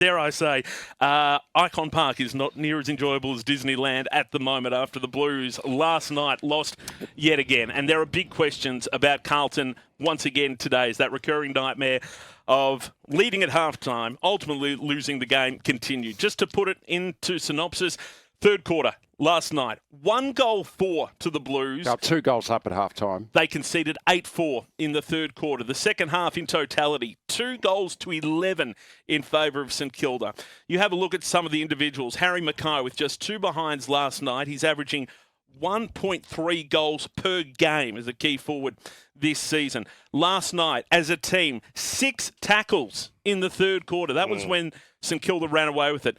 dare I say, Icon Park is not near as enjoyable as Disneyland at the moment after the Blues last night lost yet again. And there are big questions about Carlton once again today. Is that recurring nightmare of leading at halftime, ultimately losing the game continued? Just to put it into synopsis, third quarter last night, 1-4 to the Blues. 2 goals up at halftime. They conceded 8-4 in the third quarter. The second half in totality, 2-11 in favour of St Kilda. You have a look at some of the individuals. Harry Mackay with just 2 behinds last night. He's averaging 1.3 goals per game as a key forward this season. Last night, as a team, 6 tackles in the third quarter. That was when St Kilda ran away with it.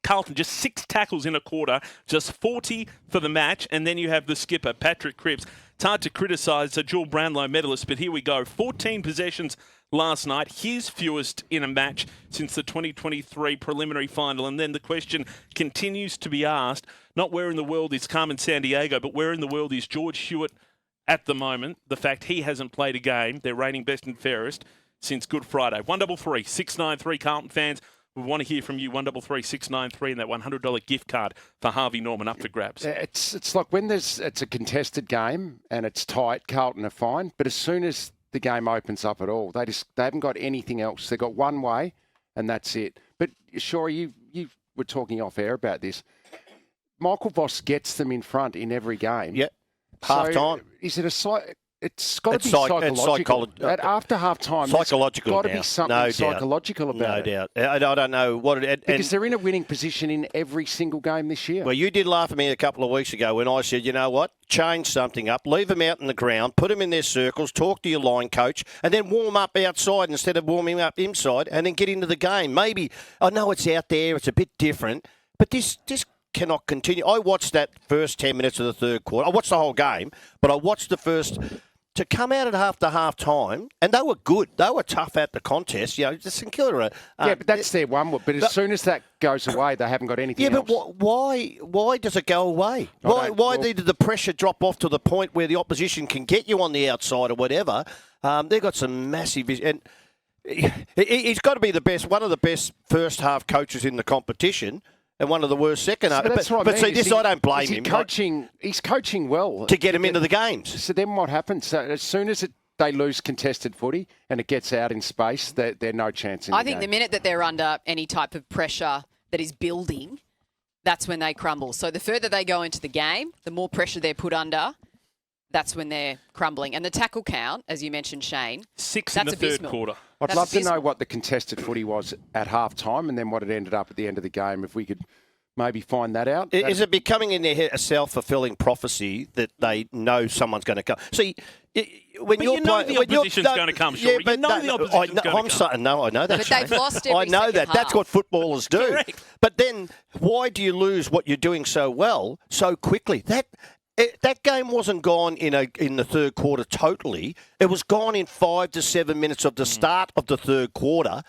Carlton, just 6 tackles in a quarter, just 40 for the match. And then you have the skipper, Patrick Cripps. It's hard to criticise a dual Brownlow medalist, but here we go. 14 possessions last night, his fewest in a match since the 2023 preliminary final. And then the question continues to be asked, not where in the world is Carmen Sandiego, but where in the world is George Hewett at the moment? The fact he hasn't played a game, they're reigning best and fairest since Good Friday. 133 693 Carlton fans. We want to hear from you, 133 693, and that $100 gift card for Harvey Norman up for grabs. It's like when it's a contested game and it's tight, Carlton are fine. But as soon as the game opens up at all, they haven't got anything else. They've got one way, and that's it. But sure, you were talking off air about this. Michael Voss gets them in front in every game. Yep. Half time. Is it it's got to be psychological. After half time, psychological. There's got to be something psychological about it. No doubt. I don't know what it. Because they're in a winning position in every single game this year. Well, you did laugh at me a couple of weeks ago when I said, you know what? Change something up, leave them out in the ground, put them in their circles, talk to your line coach, and then warm up outside instead of warming up inside, and then get into the game. Maybe I know it's out there, it's a bit different, but this cannot continue. I watched that first 10 minutes of the third quarter. I watched the whole game, but I watched the first. To come out at half time, and they were good. They were tough at the contest. You know, St Kilda. But that's their one. But as soon as that goes away, they haven't got anything else. Yeah, but why does it go away? Why did the pressure drop off to the point where the opposition can get you on the outside or whatever? They've got some massive... And he's got to be one of the best first half coaches in the competition. And one of the worst second half. But see, I don't blame him. He's coaching well. To get him into the games. So then what happens? So as soon as they lose contested footy and it gets out in space, they're no chance in the game. I think the minute that they're under any type of pressure that is building, that's when they crumble. So the further they go into the game, the more pressure they're put under, that's when they're crumbling. And the tackle count, as you mentioned, Shane, 6 in the third quarter. I'd love to know what the contested footy was at half-time and then what it ended up at the end of the game, if we could maybe find that out. Is it becoming in their head a self-fulfilling prophecy that they know someone's going to come? See, when the opposition's going to come, Shorty. Yeah, the opposition's going to come. I know that. But they've lost every I know that. half. That's what footballers do. Correct. But then why do you lose what you're doing so well so quickly? That game wasn't gone in the third quarter totally. It was gone in 5 to 7 minutes of the start of the third quarter.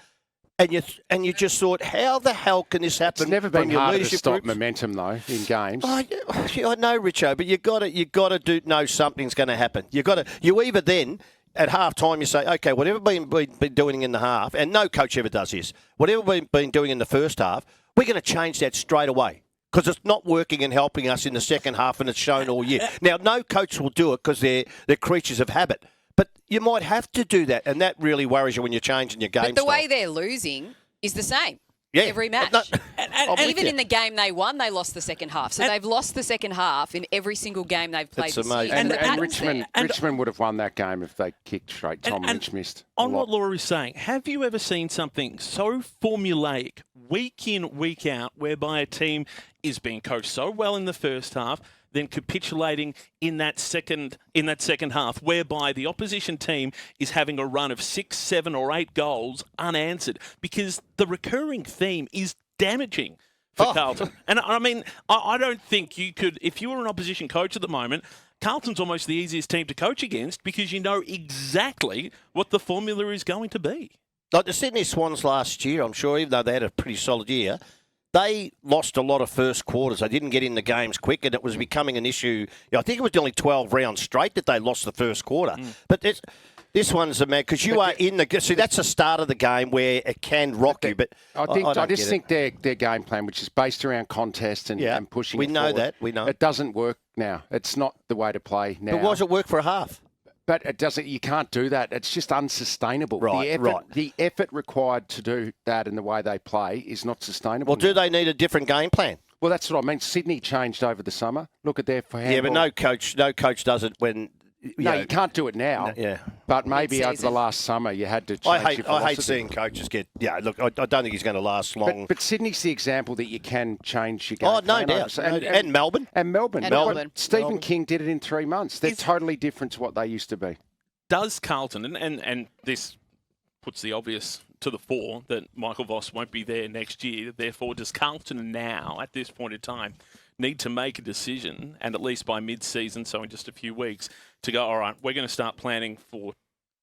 And you just thought, how the hell can this happen? It's never been harder to stop momentum, though, in games. I know, Richo, but you got to know something's going to happen. You either then at half time you say, okay, whatever we've been doing in the half, and no coach ever does this. Whatever we've been doing in the first half, we're going to change that straight away. Because it's not working and helping us in the second half, and it's shown all year. Now, no coach will do it because they're creatures of habit. But you might have to do that, and that really worries you when you're changing your game But the style. way they're losing is the same. Yeah. Every match. And even in the game they won, they lost the second half. So they've lost the second half in every single game they've played this amazing. year. And Richmond would have won that game if they kicked straight. Tom Lynch missed. On what Laura is saying, have you ever seen something so formulaic, week in, week out, whereby a team is being coached so well in the first half, then capitulating in that second half, whereby the opposition team is having a run of 6, 7 or 8 goals unanswered, because the recurring theme is damaging for Carlton. And I mean, I don't think you could, if you were an opposition coach at the moment, Carlton's almost the easiest team to coach against because you know exactly what the formula is going to be. Like the Sydney Swans last year, I'm sure, even though they had a pretty solid year, they lost a lot of first quarters. They didn't get in the games quick, and it was becoming an issue. I think it was only 12 rounds straight that they lost the first quarter. But This one's a man because you are in the. See, that's the start of the game where it can rock you. But I just think their game plan, which is based around contest and pushing. We it know forward, that. We know it doesn't work now. It's not the way to play now. But why does it work for a half? But it doesn't. You can't do that. It's just unsustainable. Right, The effort required to do that in the way they play is not sustainable. Well, do they need a different game plan? Well, that's what I mean. Sydney changed over the summer. Look at their handball. Yeah, but no coach does it when. You can't do it now. Yeah, but maybe Mid-season. over the last summer you had to. Change I hate seeing coaches get. Yeah, look, I don't think he's going to last long. But Sydney's the example that you can change your game. Oh, no plan doubt. over. And Melbourne. And Melbourne. And Melbourne. Stephen Melbourne. King did it in 3 months. They're totally different to what they used to be. Does Carlton, and this puts the obvious to the fore that Michael Voss won't be there next year, therefore does Carlton now, at this point in time, need to make a decision, and at least by mid-season, so in just a few weeks, to go, all right, we're going to start planning for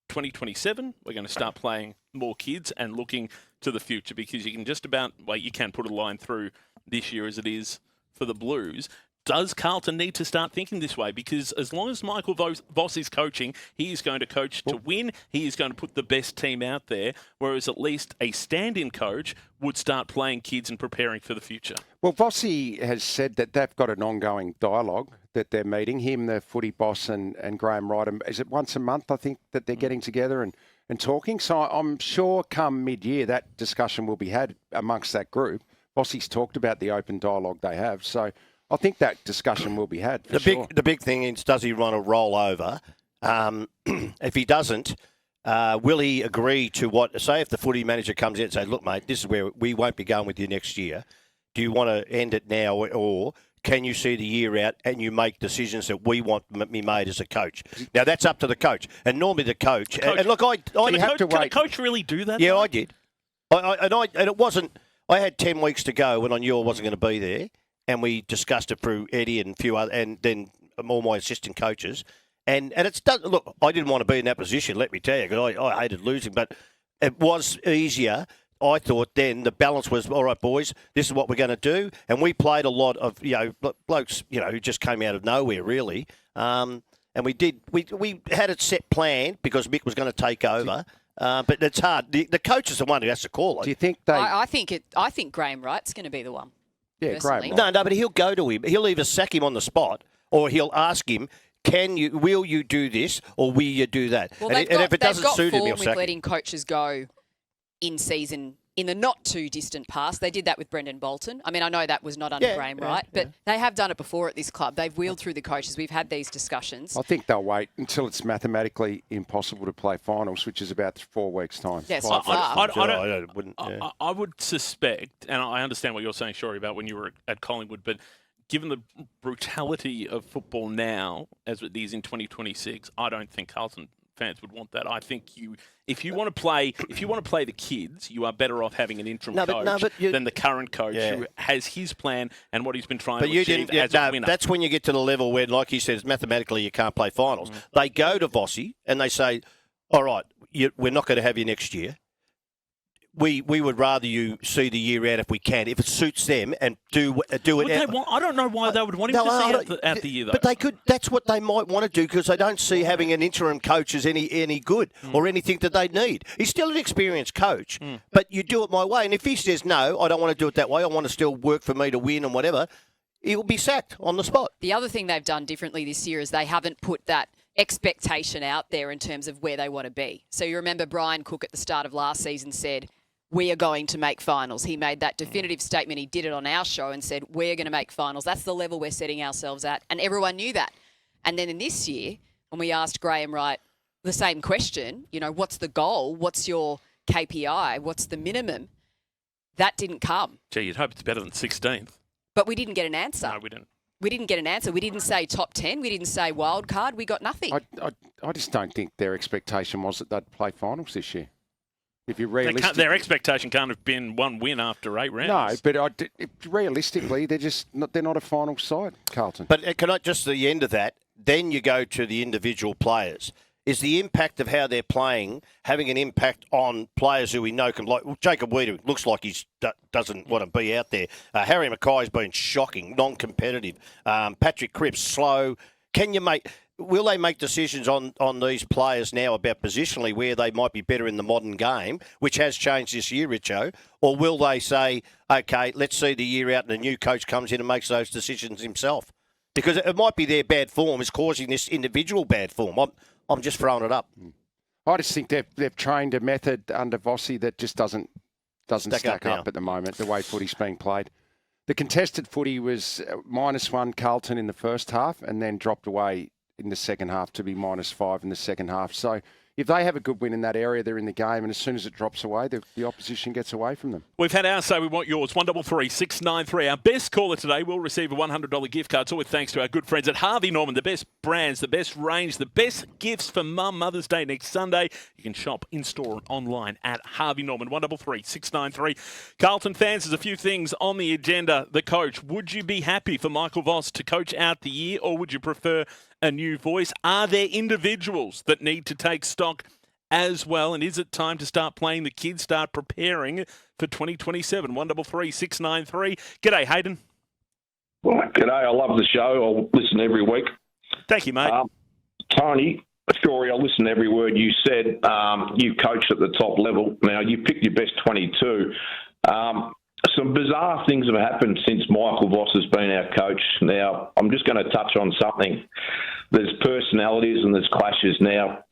2027, we're going to start playing more kids and looking to the future, because you can just about, well, you can put a line through this year as it is for the Blues. Does Carlton need to start thinking this way? Because as long as Michael Voss is coaching, he is going to coach to win. He is going to put the best team out there, whereas at least a stand-in coach would start playing kids and preparing for the future. Well, Vossi has said that they've got an ongoing dialogue that they're meeting, him, the footy boss, and Graham Wright. Is it once a month, I think, that they're getting together and talking? So I'm sure come mid-year that discussion will be had amongst that group. Vossi's talked about the open dialogue they have, so I think that discussion will be had. The big thing is, does he want to roll over? If he doesn't, will he agree to what? Say, if the footy manager comes in and says, "Look, mate, this is where we won't be going with you next year. Do you want to end it now, or can you see the year out and you make decisions that we want me made as a coach?" Now that's up to the coach, and normally the coach. And look, Can a coach really do that? Yeah, though? I did. And it wasn't. I had 10 weeks to go when I knew I wasn't going to be there. And we discussed it through Eddie and a few other, and then all my assistant coaches. And it's done. Look, I didn't want to be in that position, let me tell you, because I hated losing. But it was easier. I thought then the balance was, all right, boys, this is what we're going to do. And we played a lot of, blokes, who just came out of nowhere, really. And we did. We had it set planned because Mick was going to take over. But it's hard. The coach is the one who has to call it. Do you think they? I think Graham Wright's going to be the one. Yeah, personally. great. No, but he'll go to him. He'll either sack him on the spot or he'll ask him, will you do this or will you do that? Well, and if it doesn't suit him, he'll with sack him. letting coaches go in season in the not too distant past. They did that with Brendan Bolton. I mean, I know that was not under Graham Wright, but they have done it before at this club. They've wheeled through the coaches. We've had these discussions. I think they'll wait until it's mathematically impossible to play finals, which is about 4 weeks' time. Yes, I would suspect, and I understand what you're saying, Shori, about when you were at Collingwood, but given the brutality of football now, as it is in 2026, I don't think Carlton fans would want that. I think if you want to play the kids, you are better off having an interim coach than the current coach who has his plan and what he's been trying to achieve as a winner. That's when you get to the level where, like he says, mathematically you can't play finals. They go to Vossi and they say, all right, we're not going to have you next year. We would rather you see the year out if we can, if it suits them, and do it. I don't know why they would want him to see out the year, though. But they could. That's what they might want to do because they don't see having an interim coach as any good or anything that they need. He's still an experienced coach, but you do it my way. And if he says no, I don't want to do it that way. I want to still work for me to win and whatever. He will be sacked on the spot. The other thing they've done differently this year is they haven't put that expectation out there in terms of where they want to be. So you remember Brian Cook at the start of last season said, "We are going to make finals." He made that definitive statement. He did it on our show and said, "We're going to make finals." That's the level we're setting ourselves at. And everyone knew that. And then in this year, when we asked Graham Wright the same question, what's the goal? What's your KPI? What's the minimum? That didn't come. Gee, you'd hope it's better than 16th. But we didn't get an answer. No, we didn't. We didn't get an answer. We didn't say top 10. We didn't say wild card. We got nothing. I just don't think their expectation was that they'd play finals this year. If you're realistic, their expectation can't have been one win after 8 rounds. No, but realistically, they're not a final side, Carlton. But can I just the end of that? Then you go to the individual players. Is the impact of how they're playing having an impact on players who we know can, like Jacob Weeder looks like he doesn't want to be out there. Harry Mackay's been shocking, non-competitive. Patrick Cripps slow. Can you make? will they make decisions on these players now about positionally where they might be better in the modern game, which has changed this year, Richo? Or will they say, okay, let's see the year out and a new coach comes in and makes those decisions himself? Because it might be their bad form is causing this individual bad form. I'm just throwing it up. I just think they've trained a method under Vossi that just doesn't stack up at the moment, the way footy's being played. The contested footy was -1 Carlton in the first half and then dropped away in the second half to be -5 in the second half. So if they have a good win in that area, they're in the game, and as soon as it drops away, the opposition gets away from them. We've had our say, we want yours. 133 693. Our best caller today will receive a $100 gift card. It's all with thanks to our good friends at Harvey Norman. The best brands, the best range, the best gifts for Mum Mother's Day next Sunday. You can shop in-store and online at Harvey Norman. 133 693. Carlton fans, there's a few things on the agenda. The coach, would you be happy for Michael Voss to coach out the year, or would you prefer a new voice? Are there individuals that need to take stock as well? And is it time to start playing the kids, start preparing for 2027? 133 693. G'day, Hayden. Well, g'day. I love the show. I'll listen every week. Thank you, mate. Tony, Story, I listen to every word you said. You coached at the top level. Now, you picked your best 22. Some bizarre things have happened since Michael Voss has been our coach. Now, I'm just going to touch on something. There's personalities and there's clashes. Now,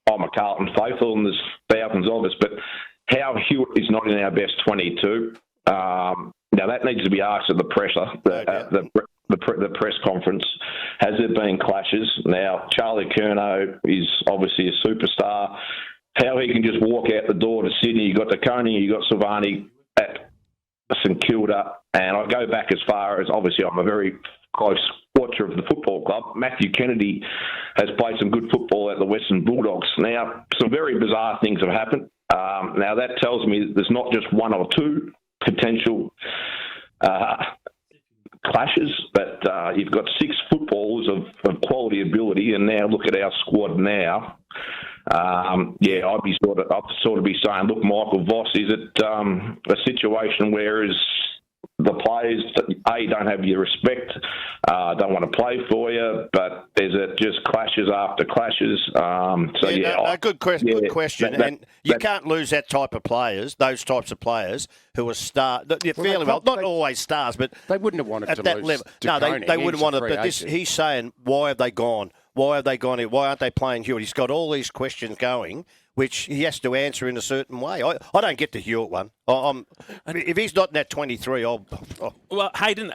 I'm a Carlton faithful and there's thousands of us, but how Hewett is not in our best 22. Now, that needs to be asked at the the press conference. Has there been clashes? Now, Charlie Curnow is obviously a superstar. How he can just walk out the door to Sydney, you got the Coney, you got Silvani at St Kilda, and I go back as far as, obviously I'm a very close watcher of the football club. Matthew Kennedy has played some good football at the Western Bulldogs. Now, some very bizarre things have happened. Now, that tells me there's not just one or two potential clashes, but you've got 6 footballers of quality ability, and now look at our squad now. I'd sort of be saying, look, Michael Voss, is it a situation where the players don't have your respect, don't want to play for you, but is it just clashes after clashes? Good question. And you can't lose that type of players, those types of players who are fairly well, not always stars, but they wouldn't have wanted at to that lose level. to No, Coney. they wouldn't want it. But he's saying, why have they gone? Why have they gone here? Why aren't they playing Hewett? He's got all these questions going, which he has to answer in a certain way. I don't get the Hewett one. If he's not in that 23, Well, Hayden,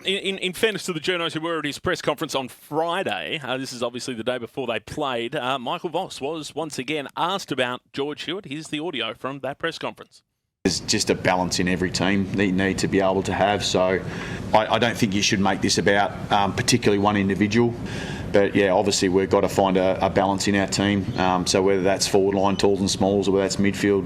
in fairness to the journos who were at his press conference on Friday, this is obviously the day before they played, Michael Voss was once again asked about George Hewett. Here's the audio from that press conference. There's just a balance in every team that you need to be able to have. So I don't think you should make this about particularly one individual. But, yeah, obviously we've got to find a balance in our team. So whether that's forward line, talls and smalls, or whether that's midfield,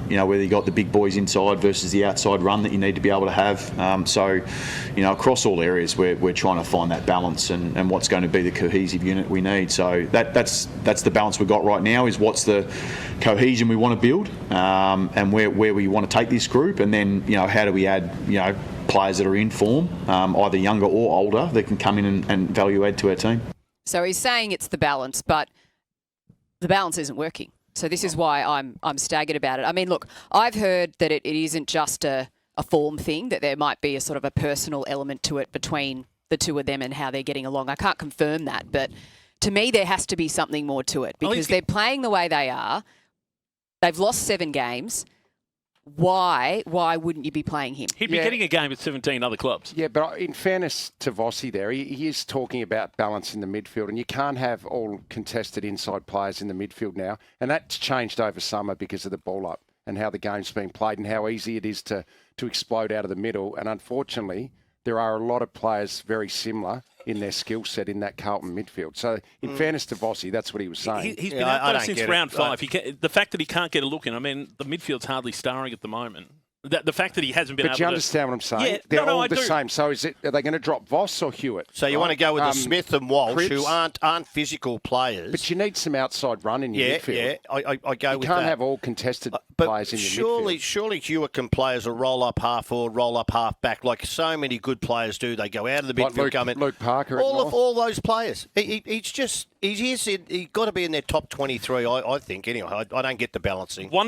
whether you got the big boys inside versus the outside run that you need to be able to have. Across all areas we're trying to find that balance and what's going to be the cohesive unit we need. So that's the balance we've got right now, is what's the cohesion we want to build and where we want to take this group, and then, how do we add, players that are in form, either younger or older, that can come in and value add to our team. So he's saying it's the balance, but the balance isn't working. So this is why I'm staggered about it. I mean, look, I've heard that it isn't just a form thing, that there might be a sort of a personal element to it between the two of them and how they're getting along. I can't confirm that, but to me there has to be something more to it, because they're playing the way they are. They've lost 7 games. Why wouldn't you be playing him? He'd be getting a game at 17 other clubs. Yeah, but in fairness to Vossi there, he is talking about balance in the midfield, and you can't have all contested inside players in the midfield now. And that's changed over summer because of the ball up and how the game's being played and how easy it is to explode out of the middle. And unfortunately, there are a lot of players very similar in their skill set in that Carlton midfield. So, in fairness to Vossi, that's what he was saying. He's been out there since round 5. The fact that he can't get a look in, I mean, the midfield's hardly starring at the moment. The fact that he hasn't been But able you to... understand what I'm saying? Yeah, They're no, all I the do. same. So are they going to drop Voss or Hewett? So you want to go with the Smith and Walsh, Cripps. who aren't physical players. But you need some outside run in your midfield. Yeah, I go You with can't that. have all contested But players in your midfield. surely Hewett can play as a roll-up half forward, roll-up half back, like so many good players do. They go out of the Like midfield, come in. Luke Parker at North. All those players. He's got to be in their top 23. I think anyway. I don't get the balancing.